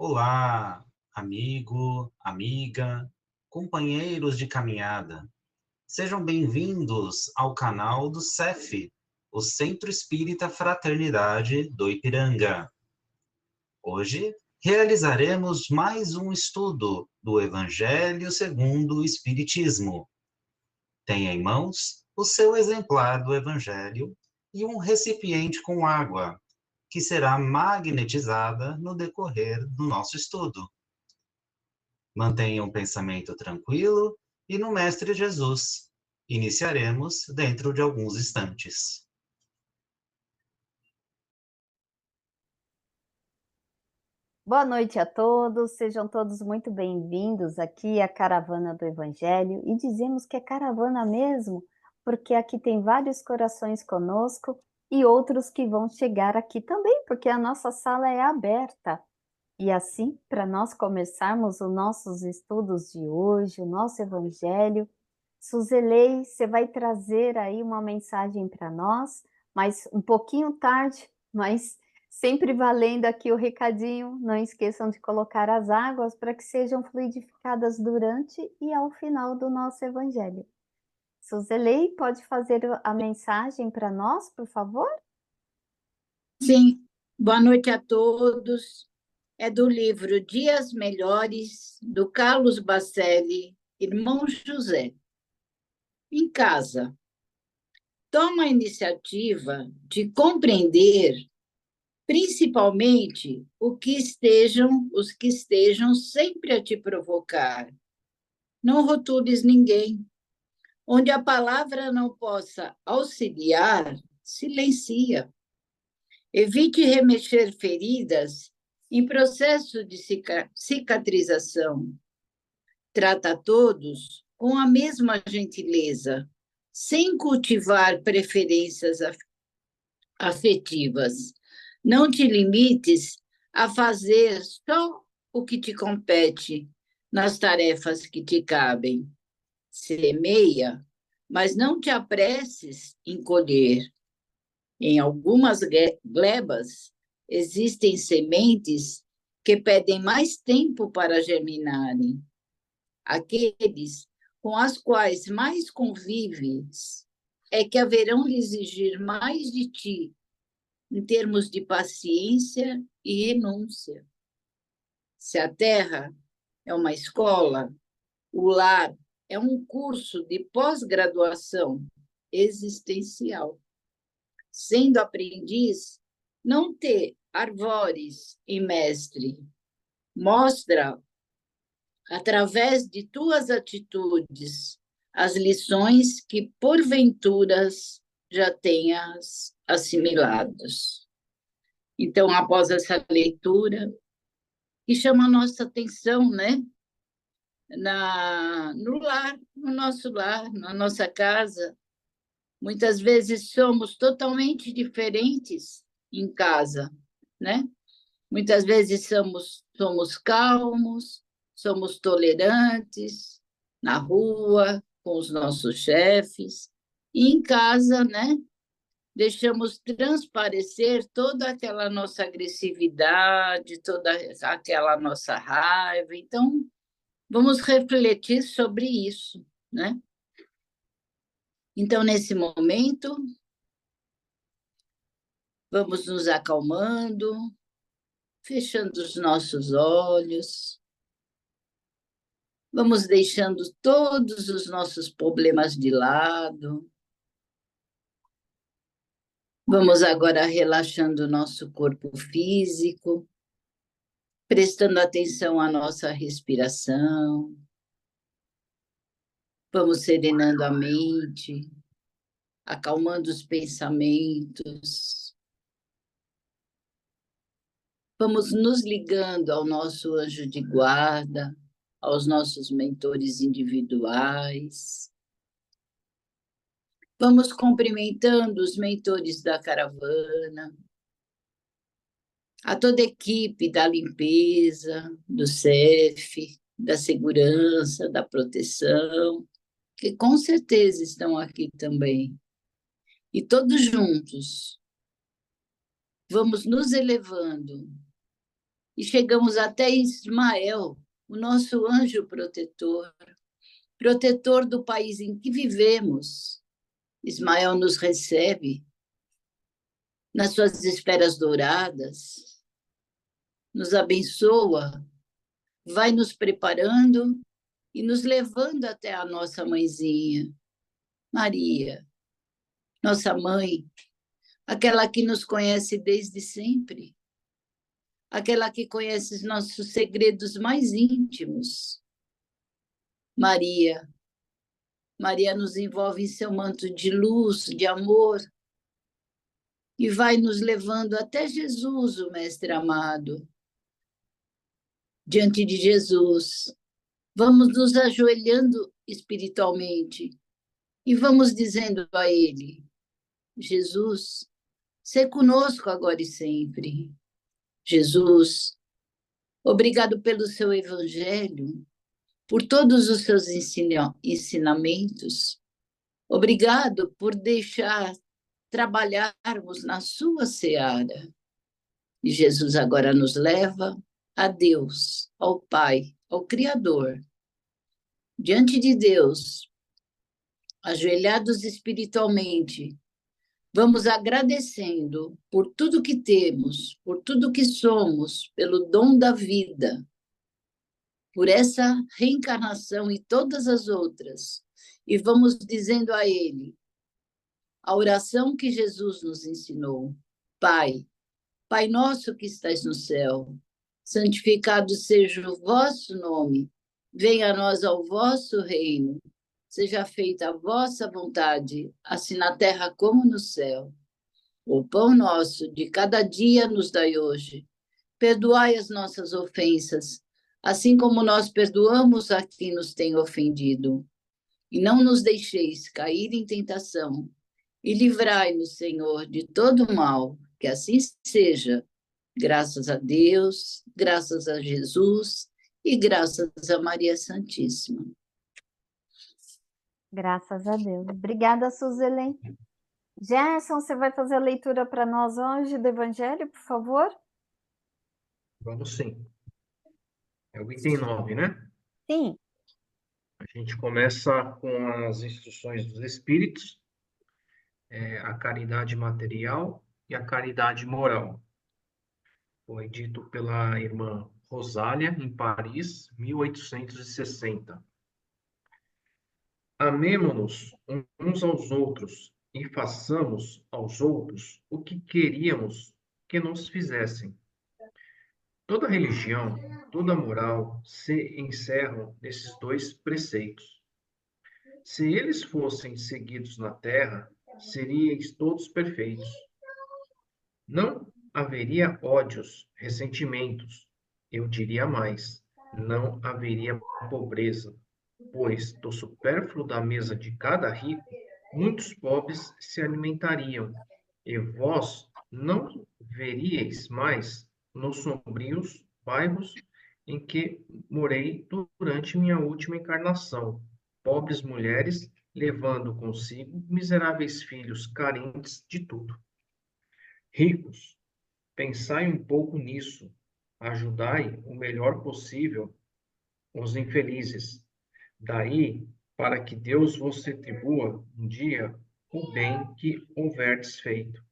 Olá, amigo, amiga, companheiros de caminhada. Sejam bem-vindos ao canal do CEF, o Centro Espírita Fraternidade do Ipiranga. Hoje realizaremos mais um estudo do Evangelho segundo o Espiritismo. Tenha em mãos o seu exemplar do Evangelho e um recipiente com água, que será magnetizada no decorrer do nosso estudo. Mantenha um pensamento tranquilo e no Mestre Jesus. Iniciaremos dentro de alguns instantes. Boa noite a todos, sejam todos muito bem-vindos aqui à Caravana do Evangelho, e dizemos que é caravana mesmo, porque aqui tem vários corações conosco e outros que vão chegar aqui também, porque a nossa sala é aberta. E assim, para nós começarmos os nossos estudos de hoje, o nosso Evangelho, Suzelei, você vai trazer aí uma mensagem para nós, mas um pouquinho tarde, mas sempre valendo aqui o recadinho, não esqueçam de colocar as águas para que sejam fluidificadas durante e ao final do nosso Evangelho. Suzelei, pode fazer a mensagem para nós, por favor? Sim, boa noite a todos. É do livro Dias Melhores, do Carlos Bacelli, irmão José. Em casa, toma a iniciativa de compreender, principalmente, os que estejam sempre a te provocar. Não rotules ninguém. Onde a palavra não possa auxiliar, silencia. Evite remexer feridas em processo de cicatrização. Trata a todos com a mesma gentileza, sem cultivar preferências afetivas. Não te limites a fazer só o que te compete nas tarefas que te cabem. Semeia, mas não te apresses em colher. Em algumas glebas, existem sementes que pedem mais tempo para germinarem. Aqueles com as quais mais convives é que haverão de exigir mais de ti, em termos de paciência e renúncia. Se a terra é uma escola, o lar é um curso de pós-graduação existencial. Sendo aprendiz, não te arvores em mestre. Mostra, através de tuas atitudes, as lições que, porventura, já tenhas assimiladas. Então, após essa leitura, que chama a nossa atenção, né? No lar, no nosso lar, na nossa casa, muitas vezes somos totalmente diferentes em casa, né? Muitas vezes somos calmos, somos tolerantes na rua, com os nossos chefes, e em casa, né? Deixamos transparecer toda aquela nossa agressividade, toda aquela nossa raiva. Então, vamos refletir sobre isso, né? Então, nesse momento, vamos nos acalmando, fechando os nossos olhos, vamos deixando todos os nossos problemas de lado. Vamos agora relaxando o nosso corpo físico, prestando atenção à nossa respiração. Vamos serenando a mente, acalmando os pensamentos. Vamos nos ligando ao nosso anjo de guarda, aos nossos mentores individuais. Vamos cumprimentando os mentores da caravana, a toda a equipe da limpeza, do CEF, da segurança, da proteção, que com certeza estão aqui também. E todos juntos, vamos nos elevando e chegamos até Ismael, o nosso anjo protetor, protetor do país em que vivemos. Ismael nos recebe nas suas esferas douradas, nos abençoa, vai nos preparando e nos levando até a nossa mãezinha, Maria, nossa mãe, aquela que nos conhece desde sempre, aquela que conhece os nossos segredos mais íntimos. Maria, Maria nos envolve em seu manto de luz, de amor, e vai nos levando até Jesus, o Mestre amado. Diante de Jesus, vamos nos ajoelhando espiritualmente e vamos dizendo a Ele: Jesus, sê conosco agora e sempre. Jesus, obrigado pelo seu evangelho, por todos os seus ensinamentos. Obrigado por deixar trabalharmos na sua seara. E Jesus agora nos leva a Deus, ao Pai, ao Criador. Diante de Deus, ajoelhados espiritualmente, vamos agradecendo por tudo que temos, por tudo que somos, pelo dom da vida, por essa reencarnação e todas as outras. E vamos dizendo a Ele a oração que Jesus nos ensinou. Pai, Pai nosso que estais no céu, santificado seja o vosso nome, venha a nós ao vosso reino, seja feita a vossa vontade, assim na terra como no céu. O pão nosso de cada dia nos dai hoje. Perdoai as nossas ofensas, assim como nós perdoamos a quem nos tem ofendido. E não nos deixeis cair em tentação, e livrai-nos, Senhor, de todo mal, que assim seja. Graças a Deus, graças a Jesus e graças a Maria Santíssima. Graças a Deus. Obrigada, Suzelen. Gerson, você vai fazer a leitura para nós hoje do Evangelho, por favor? Vamos sim. É o item 9, né? Sim. A gente começa com as instruções dos Espíritos, a caridade material e a caridade moral. Foi dito pela irmã Rosália, em Paris, 1860. Amemo-nos uns aos outros e façamos aos outros o que queríamos que nos fizessem. Toda religião, toda moral se encerram nesses dois preceitos. Se eles fossem seguidos na terra, seríeis todos perfeitos. Não haveria ódios, ressentimentos. Eu diria mais, não haveria pobreza, pois do supérfluo da mesa de cada rico, muitos pobres se alimentariam, e vós não veríeis mais nos sombrios bairros em que morei durante minha última encarnação, pobres mulheres levando consigo miseráveis filhos carentes de tudo. Ricos, pensai um pouco nisso, ajudai o melhor possível os infelizes. Daí, para que Deus vos retribua um dia o bem que houverdes feito.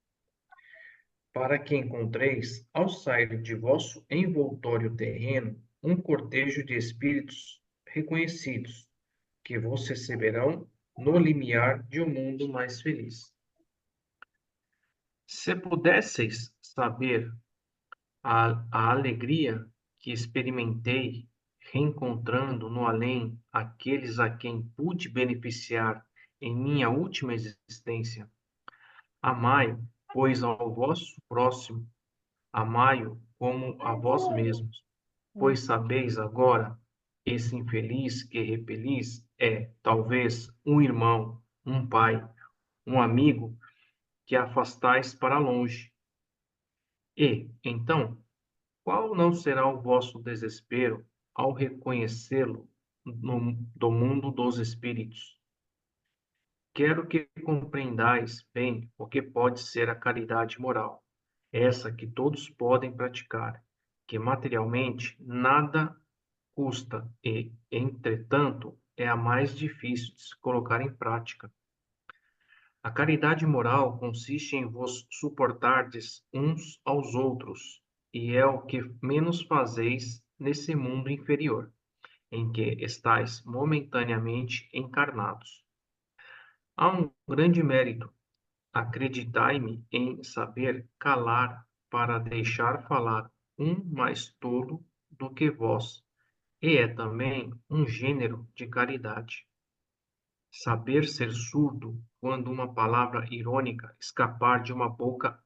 Para que encontreis, ao sair de vosso envoltório terreno, um cortejo de espíritos reconhecidos, que vos receberão no limiar de um mundo mais feliz. Se pudesseis saber a alegria que experimentei reencontrando no além aqueles a quem pude beneficiar em minha última existência, amai, pois, ao vosso próximo, amai-o como a vós mesmos, pois sabeis agora, esse infeliz que repelis é, talvez, um irmão, um pai, um amigo que afastais para longe. E, então, qual não será o vosso desespero ao reconhecê-lo do mundo dos espíritos? Quero que compreendais bem o que pode ser a caridade moral, essa que todos podem praticar, que materialmente nada custa e, entretanto, é a mais difícil de se colocar em prática. A caridade moral consiste em vos suportardes uns aos outros, e é o que menos fazeis nesse mundo inferior, em que estáis momentaneamente encarnados. Há um grande mérito. Acreditai-me em saber calar para deixar falar um mais tolo do que vós, e é também um gênero de caridade. Saber ser surdo quando uma palavra irônica escapar de uma boca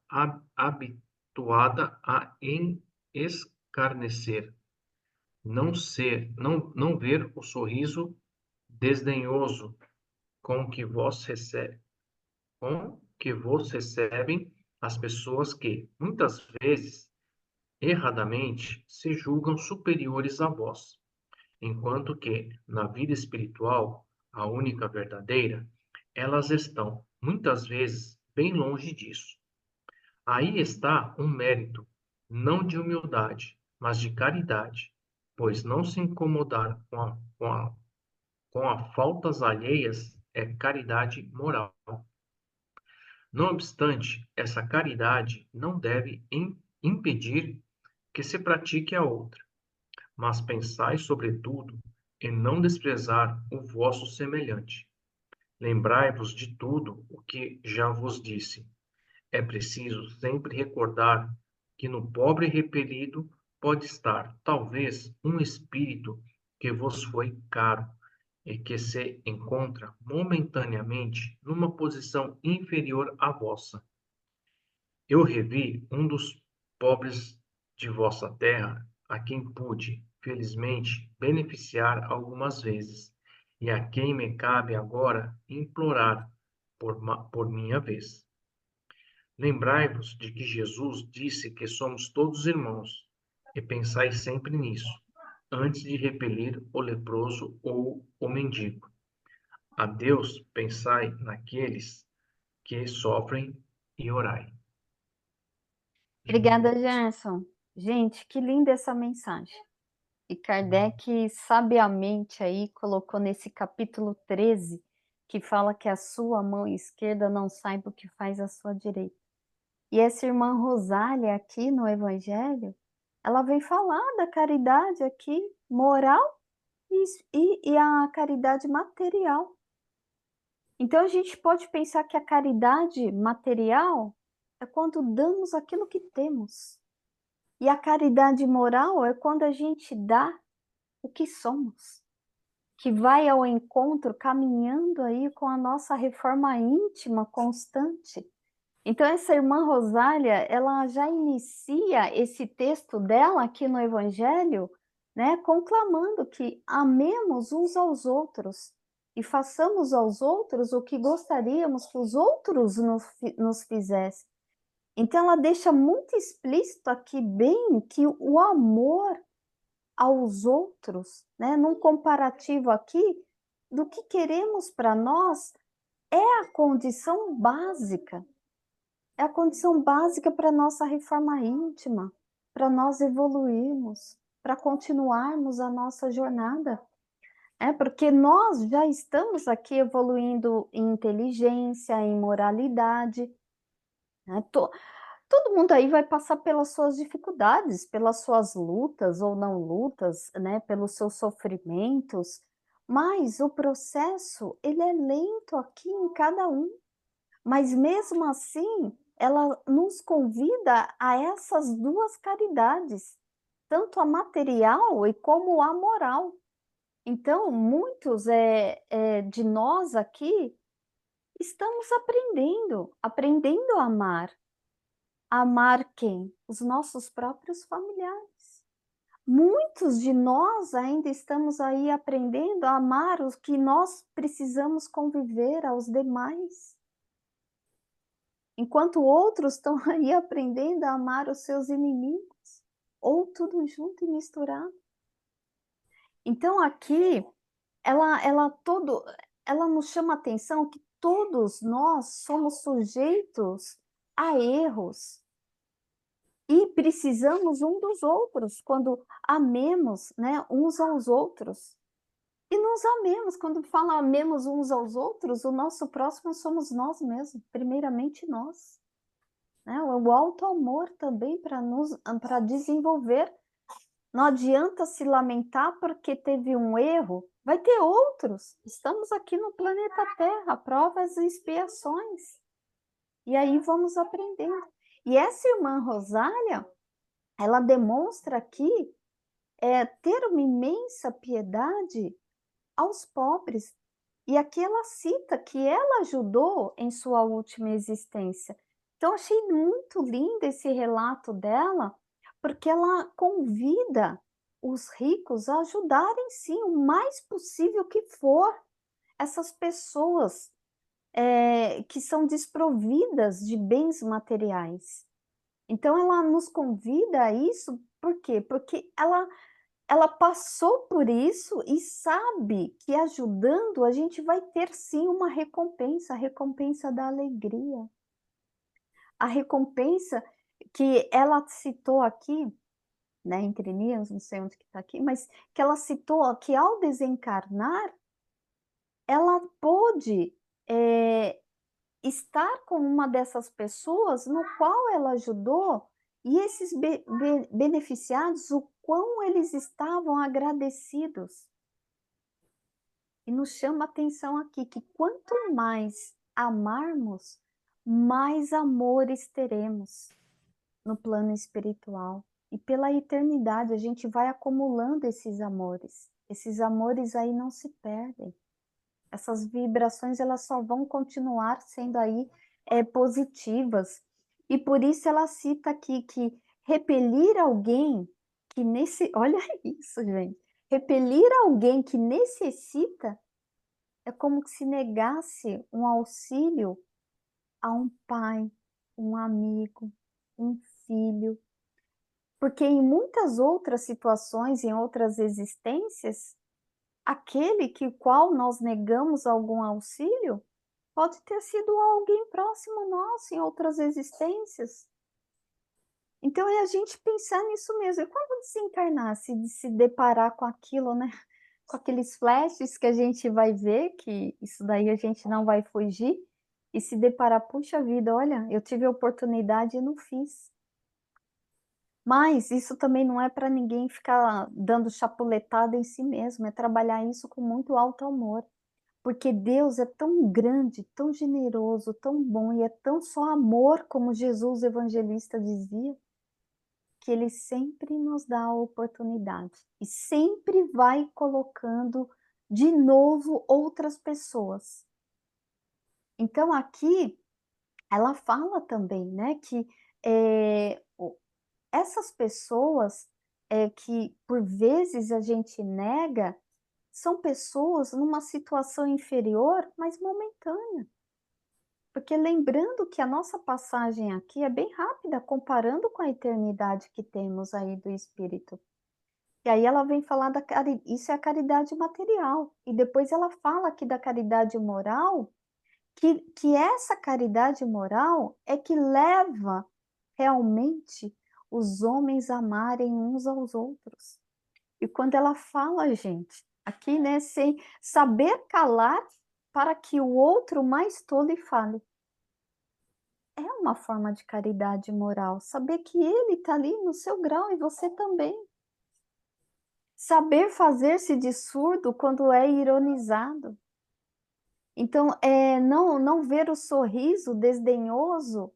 habituada a escarnecer. Não ver o sorriso desdenhoso com que vos recebem as pessoas que, muitas vezes, erradamente, se julgam superiores a vós, enquanto que, na vida espiritual, a única verdadeira, elas estão, muitas vezes, bem longe disso. Aí está um mérito, não de humildade, mas de caridade, pois não se incomodar com a faltas alheias é caridade moral. Não obstante, essa caridade não deve impedir que se pratique a outra, mas pensai, sobretudo, em não desprezar o vosso semelhante. Lembrai-vos de tudo o que já vos disse. É preciso sempre recordar que no pobre repelido pode estar, talvez, um espírito que vos foi caro e que se encontra momentaneamente numa posição inferior à vossa. Eu revi um dos pobres de vossa terra, a quem pude, felizmente, beneficiar algumas vezes, e a quem me cabe agora implorar por minha vez. Lembrai-vos de que Jesus disse que somos todos irmãos, e pensai sempre nisso, antes de repelir o leproso ou o mendigo. A Deus pensai naqueles que sofrem e orai. Obrigada, Gerson. Gente, que linda essa mensagem. E Kardec sabiamente aí colocou nesse capítulo 13, que fala que a sua mão esquerda não saiba o que faz a sua direita. E essa irmã Rosália aqui no Evangelho, ela vem falar da caridade aqui, moral e a caridade material. Então a gente pode pensar que a caridade material é quando damos aquilo que temos. E a caridade moral é quando a gente dá o que somos, que vai ao encontro caminhando aí com a nossa reforma íntima constante. Então essa irmã Rosália, ela já inicia esse texto dela aqui no Evangelho, né, conclamando que amemos uns aos outros e façamos aos outros o que gostaríamos que os outros nos fizessem. Então ela deixa muito explícito aqui bem que o amor aos outros, né, num comparativo aqui do que queremos para nós, é a condição básica. É a condição básica para a nossa reforma íntima, para nós evoluirmos, para continuarmos a nossa jornada. Porque nós já estamos aqui evoluindo em inteligência, em moralidade. Né? Todo mundo aí vai passar pelas suas dificuldades, pelas suas lutas ou não lutas, né? Pelos seus sofrimentos, mas o processo, ele é lento aqui em cada um. Mas mesmo assim, ela nos convida a essas duas caridades, tanto a material e como a moral. Então, muitos de nós aqui estamos aprendendo a amar. Amar quem? Os nossos próprios familiares. Muitos de nós ainda estamos aí aprendendo a amar os que nós precisamos conviver aos demais. Enquanto outros estão aí aprendendo a amar os seus inimigos, ou tudo junto e misturado. Então aqui, ela nos chama a atenção que todos nós somos sujeitos a erros. E precisamos um dos outros, quando amemos, né, uns aos outros. E nos amemos, quando fala amemos uns aos outros, o nosso próximo somos nós mesmos, primeiramente nós. Né? O auto-amor também para desenvolver. Não adianta se lamentar porque teve um erro, vai ter outros. Estamos aqui no planeta Terra, provas e expiações. E aí vamos aprendendo. E essa irmã Rosália, ela demonstra aqui ter uma imensa piedade aos pobres. E aqui ela cita que ela ajudou em sua última existência. Então, achei muito lindo esse relato dela, porque ela convida os ricos a ajudarem, sim, o mais possível que for, essas pessoas que são desprovidas de bens materiais. Então, ela nos convida a isso, por quê? Porque ela passou por isso e sabe que ajudando a gente vai ter sim uma recompensa, a recompensa da alegria. A recompensa que ela citou aqui, né, entre linhas, não sei onde que está aqui, mas que ela citou que ao desencarnar, ela pôde estar com uma dessas pessoas no qual ela ajudou, e esses beneficiados, o quão eles estavam agradecidos. E nos chama a atenção aqui que quanto mais amarmos, mais amores teremos no plano espiritual. E pela eternidade a gente vai acumulando esses amores. Esses amores aí não se perdem. Essas vibrações elas só vão continuar sendo aí positivas. E por isso ela cita aqui que repelir alguém que olha isso, gente. Repelir alguém que necessita é como se negasse um auxílio a um pai, um amigo, um filho. Porque em muitas outras situações, em outras existências, aquele que qual nós negamos algum auxílio pode ter sido alguém próximo nosso em outras existências. Então é a gente pensar nisso mesmo. E quando desencarnar, se deparar com aquilo, né? Com aqueles flashes que a gente vai ver, que isso daí a gente não vai fugir, e se deparar, puxa vida, olha, eu tive a oportunidade e não fiz. Mas isso também não é para ninguém ficar dando chapuletada em si mesmo, é trabalhar isso com muito alto amor. Porque Deus é tão grande, tão generoso, tão bom, e é tão só amor, como Jesus evangelista dizia, que Ele sempre nos dá a oportunidade. E sempre vai colocando de novo outras pessoas. Então aqui, ela fala também, né, que essas pessoas que por vezes a gente nega, são pessoas numa situação inferior, mas momentânea. Porque lembrando que a nossa passagem aqui é bem rápida, comparando com a eternidade que temos aí do Espírito. E aí ela vem falar isso é a caridade material. E depois ela fala aqui da caridade moral, que essa caridade moral é que leva realmente os homens a amarem uns aos outros. E quando ela fala, gente, aqui, né, sem saber calar para que o outro mais tole fale. É uma forma de caridade moral, saber que ele está ali no seu grau e você também. Saber fazer-se de surdo quando é ironizado. Então, não ver o sorriso desdenhoso.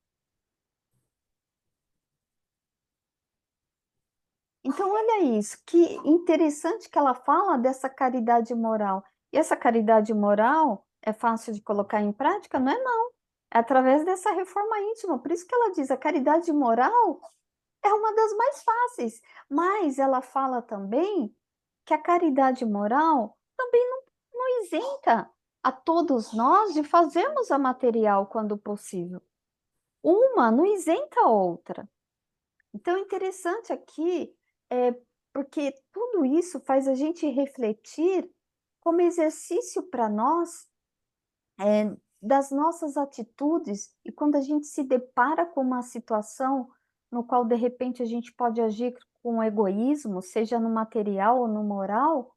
Então, olha isso, que interessante que ela fala dessa caridade moral. E essa caridade moral é fácil de colocar em prática? Não é não. É através dessa reforma íntima. Por isso que ela diz, a caridade moral é uma das mais fáceis. Mas ela fala também que a caridade moral também não isenta a todos nós de fazermos a material quando possível. Uma não isenta a outra. Então, é interessante aqui, porque tudo isso faz a gente refletir como exercício para nós das nossas atitudes, e quando a gente se depara com uma situação no qual, de repente, a gente pode agir com egoísmo, seja no material ou no moral,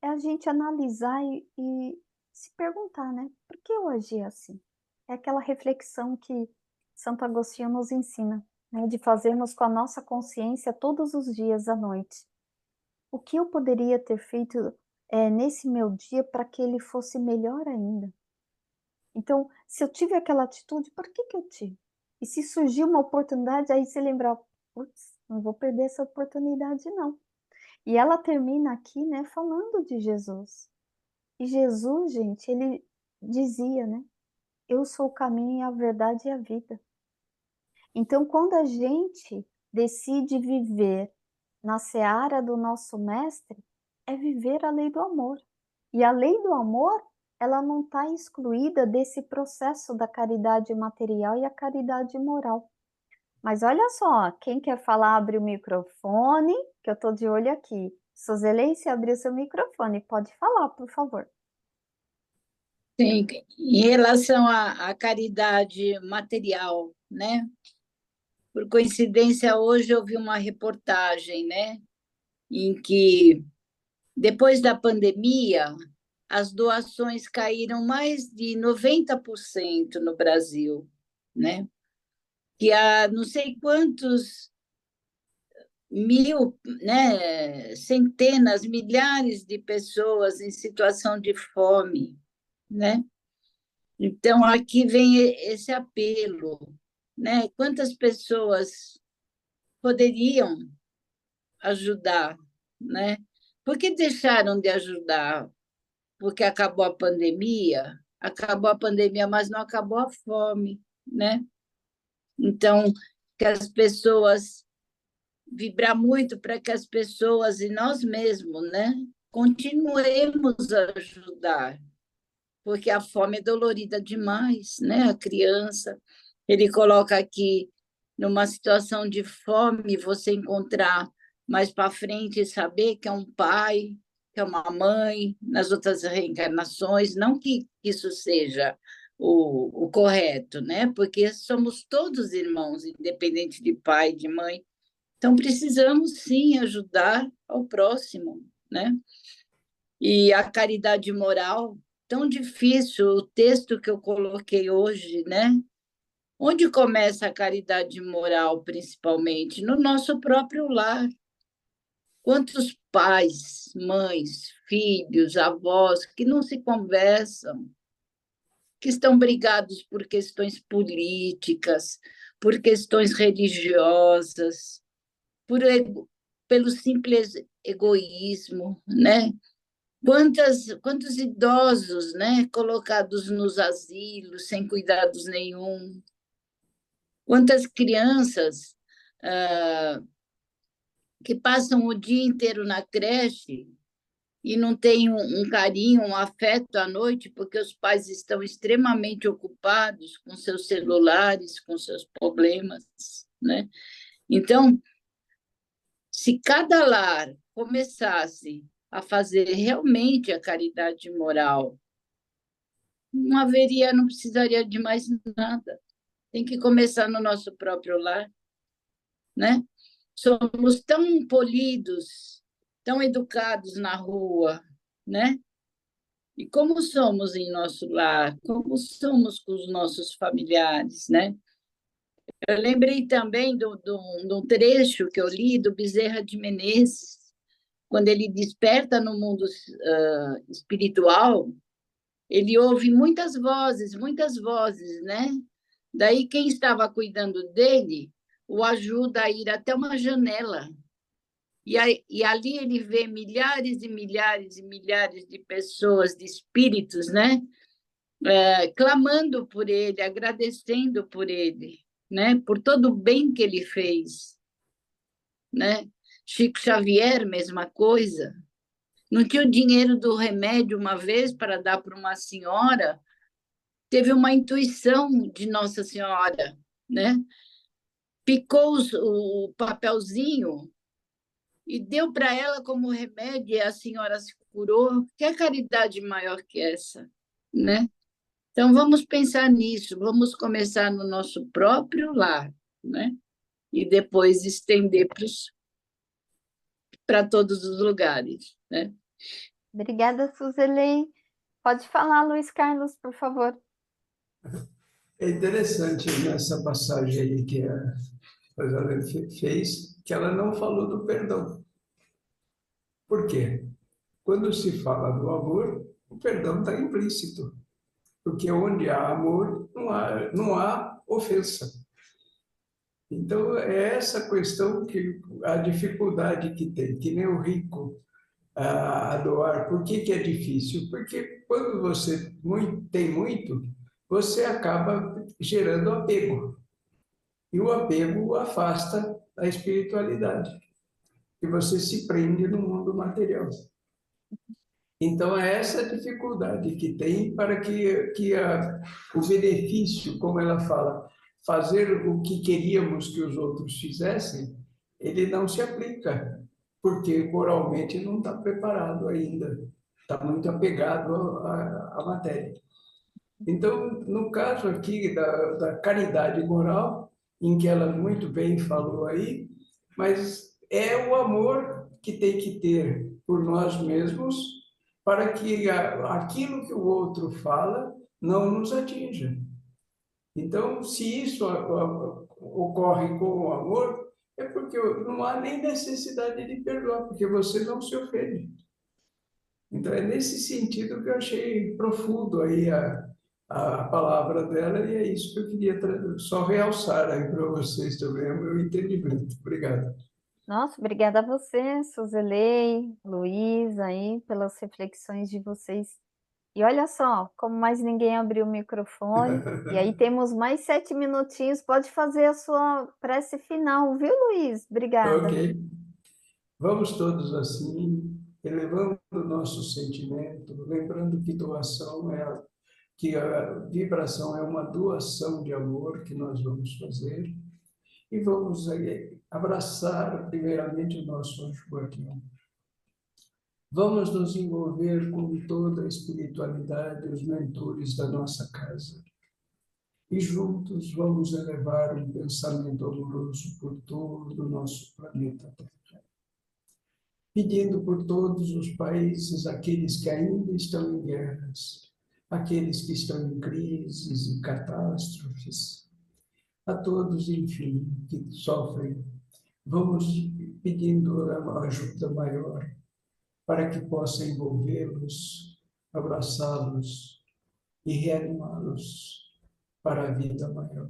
é a gente analisar e se perguntar, né? Por que eu agi assim? É aquela reflexão que Santo Agostinho nos ensina, né? De fazermos com a nossa consciência todos os dias à noite. O que eu poderia ter feito nesse meu dia para que ele fosse melhor ainda? Então, se eu tive aquela atitude, por que eu tive? E se surgir uma oportunidade, aí você lembrar, putz, não vou perder essa oportunidade, não. E ela termina aqui, né, falando de Jesus. E Jesus, gente, ele dizia, né, eu sou o caminho, a verdade e a vida. Então, quando a gente decide viver na seara do nosso mestre, é viver a lei do amor. E a lei do amor, ela não está excluída desse processo da caridade material e a caridade moral. Mas olha só, quem quer falar, abre o microfone, que eu estou de olho aqui. Suzelei, se abrir o seu microfone, pode falar, por favor. Sim, em relação à caridade material, né? Por coincidência, hoje eu vi uma reportagem, né? Em que, depois da pandemia, as doações caíram mais de 90% no Brasil, né? Que há não sei quantos mil, né? Centenas, milhares de pessoas em situação de fome, né? Então, aqui vem esse apelo, né? Quantas pessoas poderiam ajudar, né? Por que deixaram de ajudar? Porque acabou a pandemia, mas não acabou a fome, né? Então, que as pessoas vibrar muito para que as pessoas e nós mesmos, né, continuemos a ajudar, porque a fome é dolorida demais, né? A criança, ele coloca aqui numa situação de fome, você encontrar mais para frente e saber que é um pai, que é uma mãe, nas outras reencarnações, não que isso seja o correto, né? Porque somos todos irmãos, independente de pai, de mãe. Então, precisamos, sim, ajudar ao próximo, né? E a caridade moral, tão difícil, o texto que eu coloquei hoje, né? Onde começa a caridade moral, principalmente? No nosso próprio lar. Quantos pais, mães, filhos, avós que não se conversam, que estão brigados por questões políticas, por questões religiosas, pelo simples egoísmo, né? Quantos idosos, né, colocados nos asilos, sem cuidados nenhum? Quantas crianças que passam o dia inteiro na creche e não têm um carinho, um afeto à noite, porque os pais estão extremamente ocupados com seus celulares, com seus problemas, né? Então, se cada lar começasse a fazer realmente a caridade moral, não precisaria de mais nada. Tem que começar no nosso próprio lar, né? Somos tão polidos, tão educados na rua, né? E como somos em nosso lar, como somos com os nossos familiares, né? Eu lembrei também de um trecho que eu li do Bezerra de Menezes, quando ele desperta no mundo espiritual, ele ouve muitas vozes, né? Daí quem estava cuidando dele o ajuda a ir até uma janela. E ali ele vê milhares e milhares e milhares de pessoas, de espíritos, né? Clamando por ele, agradecendo por ele, né? Por todo o bem que ele fez, né? Chico Xavier, mesma coisa. Não tinha o dinheiro do remédio uma vez para dar para uma senhora, teve uma intuição de Nossa Senhora, né? Picou o papelzinho e deu para ela como remédio e a senhora se curou. Que caridade maior que essa, né? Então, vamos pensar nisso, vamos começar no nosso próprio lar, né? e depois estender para todos os lugares, né? Obrigada, Suzeli. Pode falar, Luiz Carlos, por favor. É interessante nessa passagem aí que a Rosalene fez, que ela não falou do perdão. Por quê? Quando se fala do amor, o perdão está implícito, porque onde há amor, não há ofensa. Então, é essa questão que a dificuldade que tem, que nem o rico a doar. Por que que é difícil? Porque quando você tem muito, você acaba gerando apego. E o apego afasta a espiritualidade, e você se prende no mundo material. Então, é essa dificuldade que tem para que o benefício, como ela fala, fazer o que queríamos que os outros fizessem, ele não se aplica, porque moralmente não está preparado ainda, está muito apegado à matéria. Então, no caso aqui da caridade moral, em que ela muito bem falou aí, mas é o amor que tem que ter por nós mesmos para que aquilo que o outro fala não nos atinja. Então, se isso ocorre com o amor, é porque não há nem necessidade de perdoar, porque você não se ofende. Então, é nesse sentido que eu achei profundo aí a palavra dela, e é isso que eu queria só realçar aí para vocês também, o meu entendimento. Obrigado. Nossa, obrigada a você, Suzelei, Luiz, aí, pelas reflexões de vocês. E olha só, como mais ninguém abriu o microfone, e aí temos mais 7 minutinhos, pode fazer a sua prece final, viu, Luiz? Obrigada. Ok. Vamos todos assim, elevando o nosso sentimento, lembrando que que a vibração é uma doação de amor que nós vamos fazer, e vamos aí abraçar primeiramente o nosso anjo guardião. Vamos nos envolver com toda a espiritualidade, os mentores da nossa casa. E juntos vamos elevar um pensamento amoroso por todo o nosso planeta Terra, pedindo por todos os países, aqueles que ainda estão em guerras, aqueles que estão em crises e catástrofes, a todos, enfim, que sofrem. Vamos pedindo a ajuda maior para que possa envolvê-los, abraçá-los e reanimá-los para a vida maior.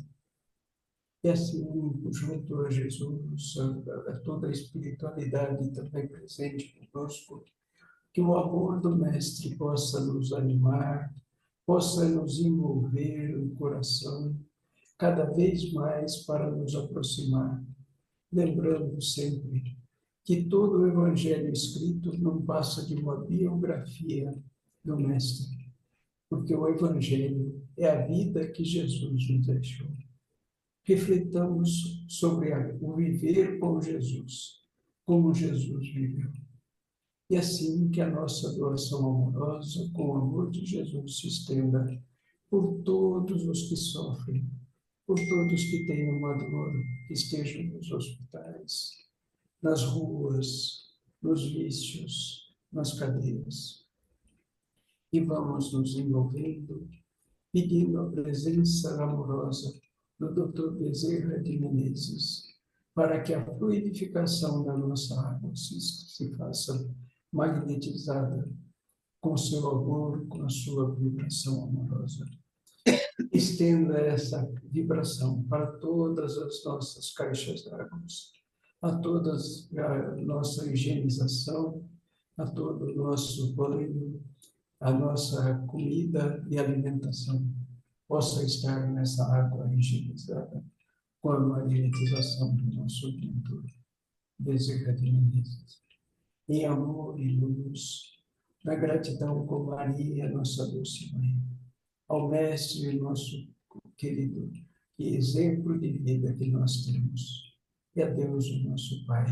E assim, junto a Jesus, a toda a espiritualidade também presente conosco, que o amor do Mestre possa nos animar, possa nos envolver o coração cada vez mais para nos aproximar, lembrando sempre que todo o Evangelho escrito não passa de uma biografia do Mestre, porque o Evangelho é a vida que Jesus nos deixou. Refletamos sobre o viver com Jesus, como Jesus viveu. E assim que a nossa doação amorosa, com o amor de Jesus, se estenda por todos os que sofrem, por todos que têm uma dor, que estejam nos hospitais, nas ruas, nos vícios, nas cadeias. E vamos nos envolvendo, pedindo a presença amorosa do Dr. Bezerra de Menezes, para que a fluidificação da nossa água se faça magnetizada com seu amor, com a sua vibração amorosa. Estenda essa vibração para todas as nossas caixas d'água, a toda a nossa higienização, a todo o nosso banho, a nossa comida e alimentação possa estar nessa água higienizada com a magnetização do nosso mentor, Bezerra de Menezes. Em amor e luz, na gratidão com Maria, nossa doce mãe, ao Mestre, nosso querido, que exemplo de vida que nós temos, e a Deus, o nosso Pai.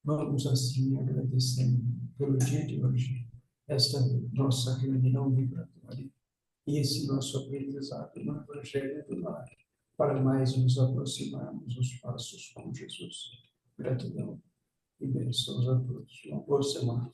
Vamos assim agradecendo pelo dia de hoje, esta nossa reunião vibratória e esse nosso aprendizado no Evangelho do Lar, para mais nos aproximarmos dos passos com Jesus. Gratidão e bênçãos a todos. Uma boa semana.